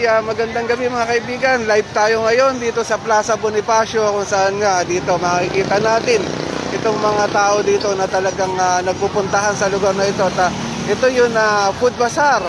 magandang gabi mga kaibigan. Live tayo ngayon dito sa Plaza Bonifacio kung saan nga dito makikita natin itong mga tao dito na talagang nagpupuntahan sa lugar na ito. Ito yung food bazaar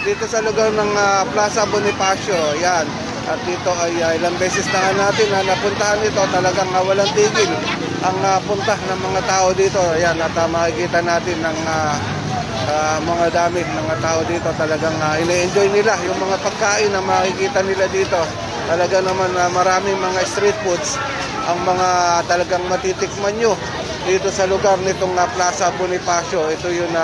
dito sa lugar ng Plaza Bonifacio. Yan. At dito ay ilang beses na natin napuntahan ito. Talagang walang tigil ang punta ng mga tao dito. Yan. At makikita natin ng mga dami mga tao dito, talagang ine-enjoy nila yung mga pagkain na makikita nila dito. Talaga naman maraming mga street foods ang mga talagang matitikman nyo dito sa lugar nitong Plaza Bonifacio. Ito yung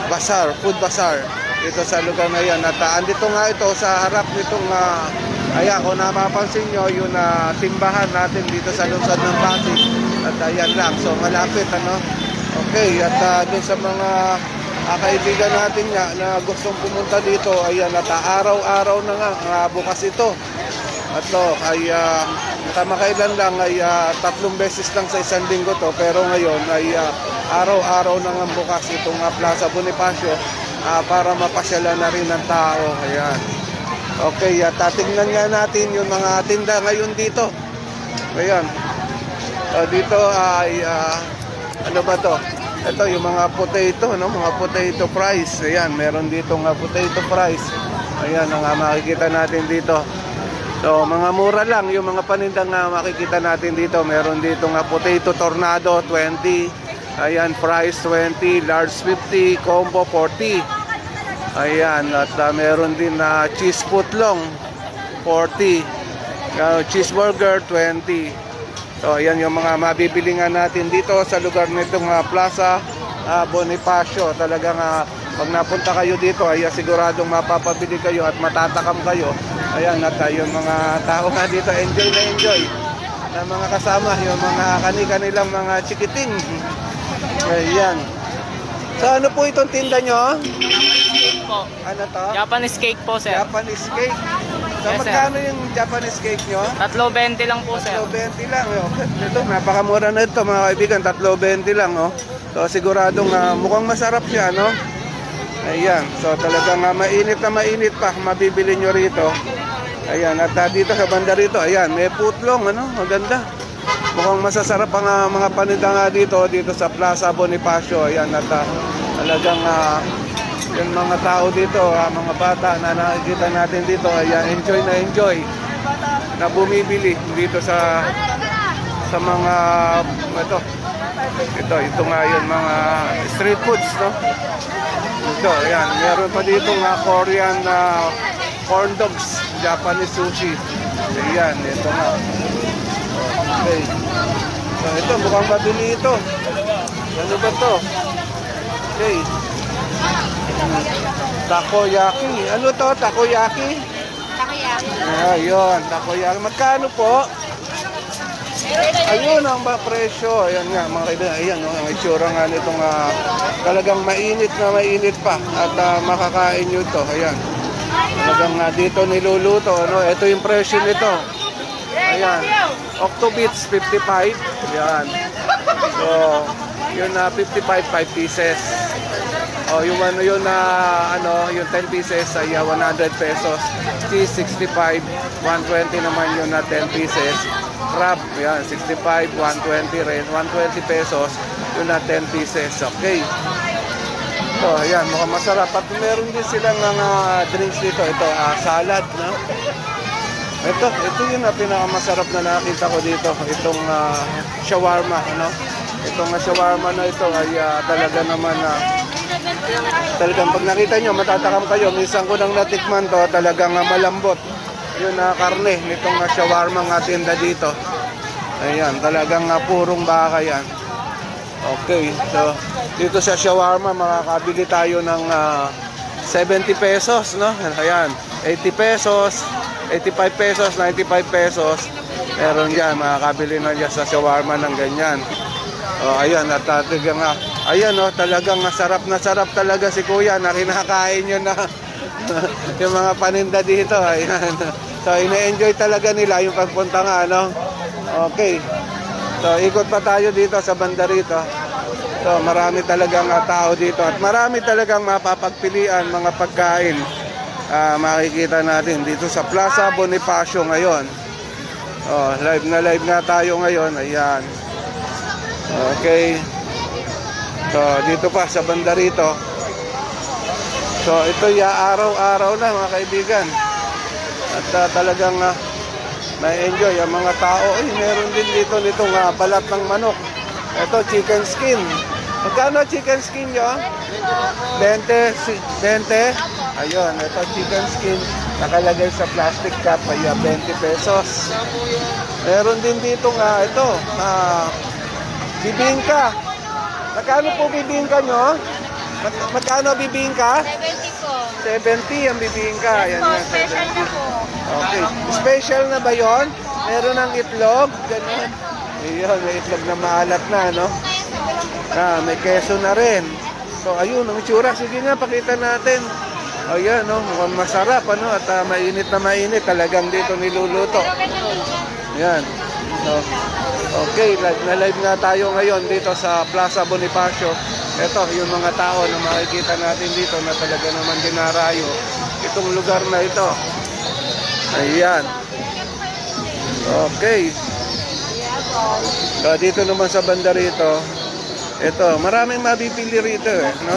bazaar, food bazaar dito sa lugar na yan. At andito nga ito sa harap nitong ayan, kung napapansin nyo yung timbahan natin dito sa lungsod ng Pasig. At ayan lang, so malapit okay. At doon sa mga kaibigan natin nga na gustong pumunta dito, ayan, at araw-araw na nga bukas ito. At ay kamakailan lang ay 3 beses lang sa isang linggo to, pero ngayon ay araw-araw na nga bukas itong Plaza Bonifacio para mapasyalan na rin ng tao. Ayan. Okay, at tingnan nga natin yung mga tinda ngayon dito. Ayan. Dito ay ano ba to? Ito yung mga potato, mga potato fries. Ayan, meron dito nga potato fries. Ayan ang makikita natin dito. So, mga mura lang yung mga panindang makikita natin dito. Meron dito nga potato tornado 20. Ayan, fries 20, large 50, combo 40. Ayan, at meron din na cheese footlong 40. Cheeseburger 20. So, ayan yung mga mabibili nga natin dito sa lugar nitong Plaza Bonifacio. Talagang pag napunta kayo dito, ay siguradong mapapabili kayo at matatakam kayo. Ayan, at yung mga tao nga dito, enjoy na enjoy na mga kasama, yung mga kanilang mga chikiting. Ayan. So, ano po itong tinda nyo? Japanese cake po. Ano to? Japanese cake po, sir. Japanese cake. So, yes, magkano yung Japanese cake nyo? 3.20 lang po, sir. 3.20 lang. Ito, napakamura na ito mga kaibigan. 3.20 lang. So, siguradong mukhang masarap siya, no? Ayan. So, talagang mainit na mainit pa. Mabibili nyo rito. Ayan. At dito sa banda rito, ayan, may putlong, maganda. Mukhang masasarap ang mga paninda nga dito sa Plaza Bonifacio. Ayan. At talagang yung mga tao dito, mga bata na nakikita natin dito, ayan, enjoy na bumibili dito sa mga ito nga yun, mga street foods, no? Ito, ayan, meron pa dito nga Korean corn dogs, Japanese sushi. Ayan, ito nga. Okay. So, ito, mukhang mabili ito. Ano ba to? Okay. Takoyaki. Ano to? Takoyaki? Takoyaki. Ayun, takoyaki. Magkano po? Ayun ang presyo. Ayan nga, mga kaibigan. Ayan, ang itsura nga nitong talagang mainit na mainit pa. At makakain nyo ito. Ayan. Talagang dito niluluto. Ito yung presyo nito. Ayan. Octobits, 55. Ayan. So, yun 55, 5 pieces. Yung yung 10 pieces ay 100 pesos. Cheese 65, 120 naman yun 10 pieces. Crab, yan 65, 120 rin, 120 pesos yun 10 pieces. Okay. So, ayan, mukhang masarap. At meron din silang drinks dito. Ito, salad, no? Ito yun pinakamasarap na nakita ko dito. Itong shawarma, Itong shawarma na ito ay talaga naman talagang pag nakita nyo, matatakam kayo. Minsan ko nang natikman to, talagang malambot yung karne nitong shawarma nga tinda dito. Ayan, talagang purong baka yan. Okay, so dito sa shawarma makakabili tayo ng 70 pesos, no? Ayan, 80 pesos, 85 pesos, 95 pesos. Meron dyan, makakabili na dyan sa shawarma ng ganyan. Ayan, at ayan, talagang na sarap talaga si Kuya na kinakain nyo na yung mga paninda dito. Ayan. So, ina-enjoy talaga nila yung pagpunta nga, Okay. So, ikot pa tayo dito sa banda rito. So, marami talagang tao dito at marami talagang mapapagpilian mga pagkain. makikita natin dito sa Plaza Bonifacio ngayon. Live na live nga tayo ngayon. Ayan. Okay. So, dito pa sa banda rito. So, ito araw-araw na mga kaibigan. At talagang na-enjoy ang mga tao. Meron din dito nitong balat ng manok. Ito, chicken skin. Magkano chicken skin nyo? 20? 20? Ayun, ito chicken skin. Nakalagay sa plastic cup. Ayan, 20 pesos. Meron din dito ito. Bibingka. Magkano po bibingka nyo? Magkano bibingka? 70 po. 70 ang bibingka. Ayan, Special na po. Okay. Special na ba yon? Meron ng itlog? Ganun. Ayun, may itlog na maalat na, no? May keso na rin. So, ayun, ang itsura. Sige nga, pakita natin. Ayan, no? Mukhang masarap, ano? At mainit na mainit. Talagang dito niluluto. Ayan. So, okay, live na live nga tayo ngayon dito sa Plaza Bonifacio. Ito, yung mga tao na makikita natin dito na talaga naman dinarayo itong lugar na ito. Ayan. Okay. So, dito naman sa banda rito, ito, maraming mabibili rito, no?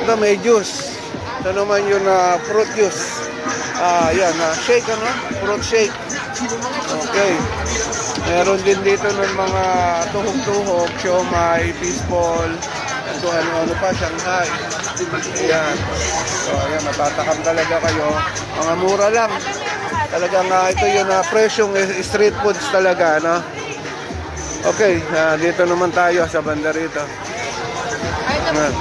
Ito, may juice. Ito naman yung fruit juice. Ayan, shake, ano? Fruit shake. Okay. Meron din dito ng mga tuhog-tuhog, siomai, fishball, ito ano-ano pa, Shanghai. Ayan. So, ayan, matatakam talaga kayo. Mga mura lang. Talagang ito yung presyong street foods talaga, no? Okay, dito naman tayo sa banda rito. Ayan.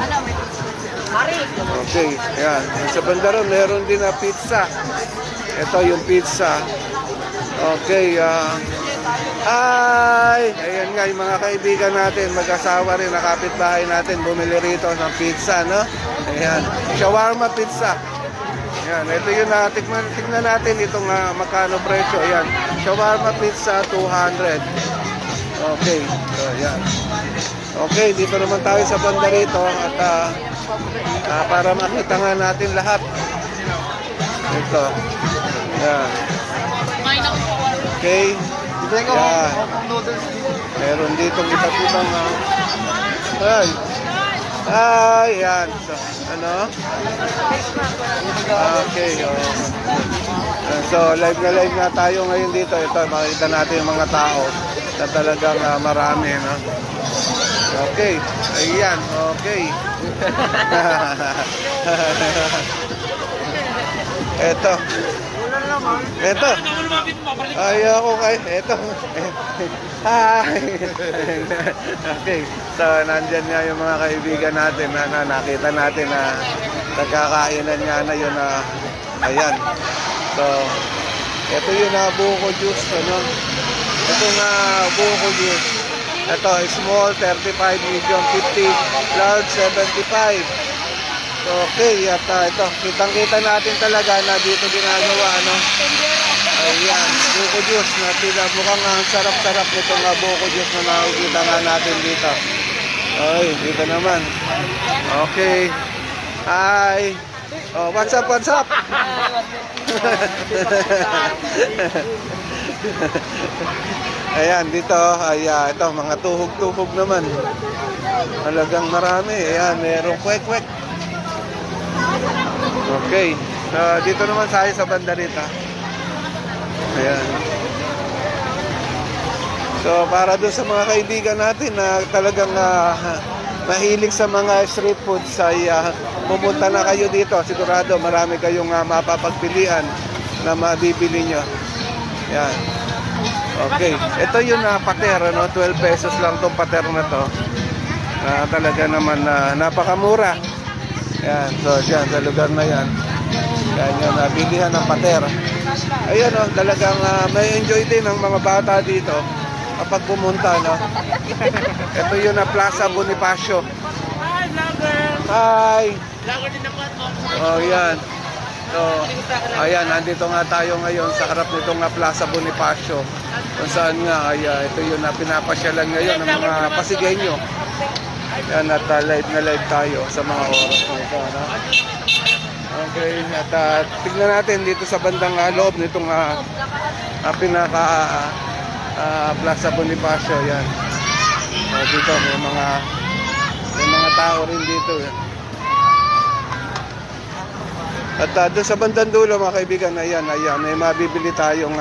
Okay, ayan. Sa banda ron, meron din na pizza. Ito yung pizza. Okay, ayan nga yung mga kaibigan natin, mag-asawa rin, nakapitbahay natin, bumili rito ng pizza, no? Ayan, shawarma pizza. Ayan, ito yung tignan natin itong magkano presyo. Ayan, shawarma pizza, 200. Okay, so ayan. Okay, dito naman tayo sa banda rito at para makita nga natin lahat. Ito. Ayan. Okay. Yan. Meron dito iba't ibang yan. So, ano? Okay. So, live na live nga tayo ngayon dito. Ito, makikita natin yung mga tao na talagang marami, no? Okay. Ayan. Okay. Ito. Ito. Ay, ako kay. Ito. Hi. Okay. So, nandyan nga yung mga kaibigan natin na nakita natin na nagkakainan nga na yun na ayan. So, ito yung buko juice. Ano? Ito nga buko juice. Ito, small, 35, medium, 50, large, 75. Okay, at ito, kitang-kita natin talaga na dito ginagawa, ano? Ayan, buko juice na mukhang ang sarap-sarap nitong buko juice na nakikita nga natin dito. Ay, dito naman. Okay. Hi. Oh, what's up, what's up? Ayan, dito, ito, mga tuhog-tuhog naman. Talagang marami. Ayan, merong kwek-kwek. Okay. So, dito naman tayo sa banda rito. Ayan. So, para doon sa mga kaibigan natin na talagang mahilig sa mga street foods ay pumunta na kayo dito. Sigurado marami kayong mapapagpilian na mabibili nyo. Ayan. Okay. Ito yung pater, no? 12 pesos lang itong pater na to. Talaga naman napakamura. Yan, so dyan, sa lugar na yan. Yan yung nabilihan ng pater. Ayan, no? Talagang may enjoy din ang mga bata dito kapag pumunta, no? Ito yung Plaza Bonifacio. Hi, vlogger! Hi! Vlogger din ako at Oh, yan. So, ayan, nandito nga tayo ngayon sa harap nitong Plaza Bonifacio. Kung saan nga, ito yung pinapasyalan ngayon ng mga Pasigenyo. Yan, at live na live tayo sa mga oras nito, no? Okay, at tignan natin dito sa bandang loob nitong pinaka Plaza Bonifacio, yan. Dito may mga tao rin dito. At doon sa bandang dulo mga kaibigan, ayan, may mabibili tayong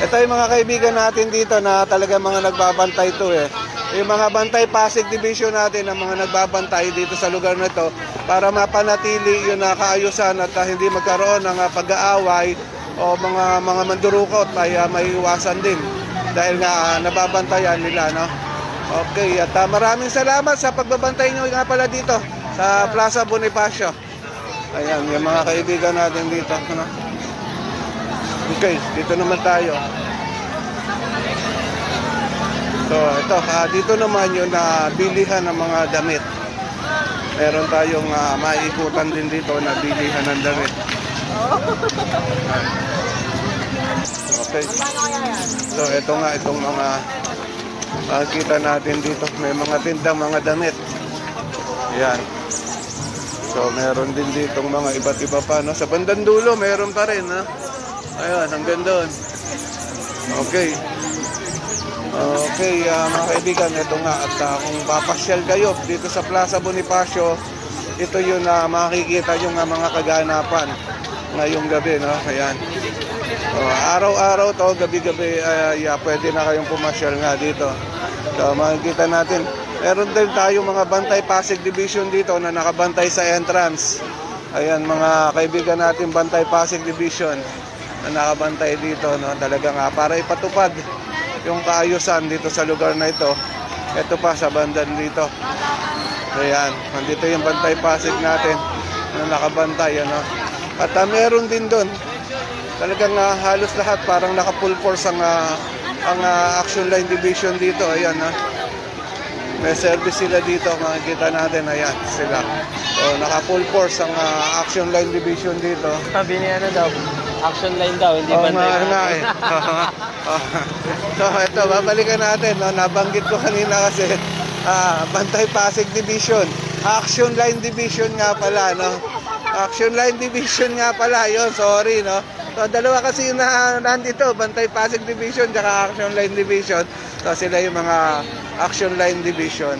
ito yung mga kaibigan natin dito na talaga mga nagbabantay to Yung mga bantay Pasig Division natin, ang mga nagbabantay dito sa lugar na ito para mapanatili yung kaayusan at hindi magkaroon ng pag-aaway o mga mandurukot ay maiiwasan din dahil nga nababantayan nila, no? Okay, at maraming salamat sa pagbabantay nyo nga pala dito sa Plaza Bonifacio. Ayan, yung mga kaibigan natin dito, no? Okay, dito naman tayo. So, ito, dito naman yung bilihan ng mga damit. Meron tayong maiikutan din dito na bilihan ng damit. Okay. So, ito nga, itong mga makikita natin dito. May mga tindang mga damit. Ayan. So, meron din ditong mga iba't iba pa, no? Sa bandang dulo, meron pa rin, ha? Ayan, hanggang doon. Okay. Okay, mga kaibigan, ito nga. At kung papasyal kayo dito sa Plaza Bonifacio, ito yung makikita yung mga kaganapan ngayong gabi, no? Ayan. Araw-araw to, gabi-gabi, pwede na kayong pumasyal nga dito. So, makikita natin. Meron din tayong mga bantay Pasig Division dito na nakabantay sa entrance. Ayan, mga kaibigan natin, bantay Pasig Division na nakabantay dito, no? Talagang para ipatupad yung kaayusan dito sa lugar na ito. Ito pa sa bandan dito. Ayan, nandito yung bantay Pasig natin na nakabantay, ano? At meron din doon. Talagang halos lahat parang naka full force ang Action Line Division dito. Ayan, may service sila dito, makikita natin. Ayan, sila. So, naka full force ang Action Line Division dito. Sabi niya daw, Action Line daw, hindi bantay. So, ito, babalikan natin. No? Nabanggit ko kanina kasi Bantay Pasig Division. Action Line Division nga pala, no? Action Line Division nga pala, yun, sorry, no? So, dalawa kasi na nandito, Bantay Pasig Division tsaka Action Line Division. So, sila yung mga Action Line Division.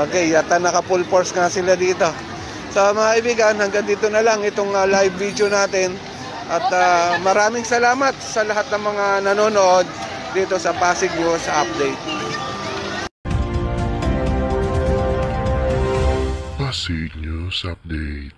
Okay, yata naka full force nga sila dito. So, mga kaibigan, hanggang dito na lang itong live video natin. At maraming salamat sa lahat ng mga nanonood dito sa Pasig News Update. Pasig News Update.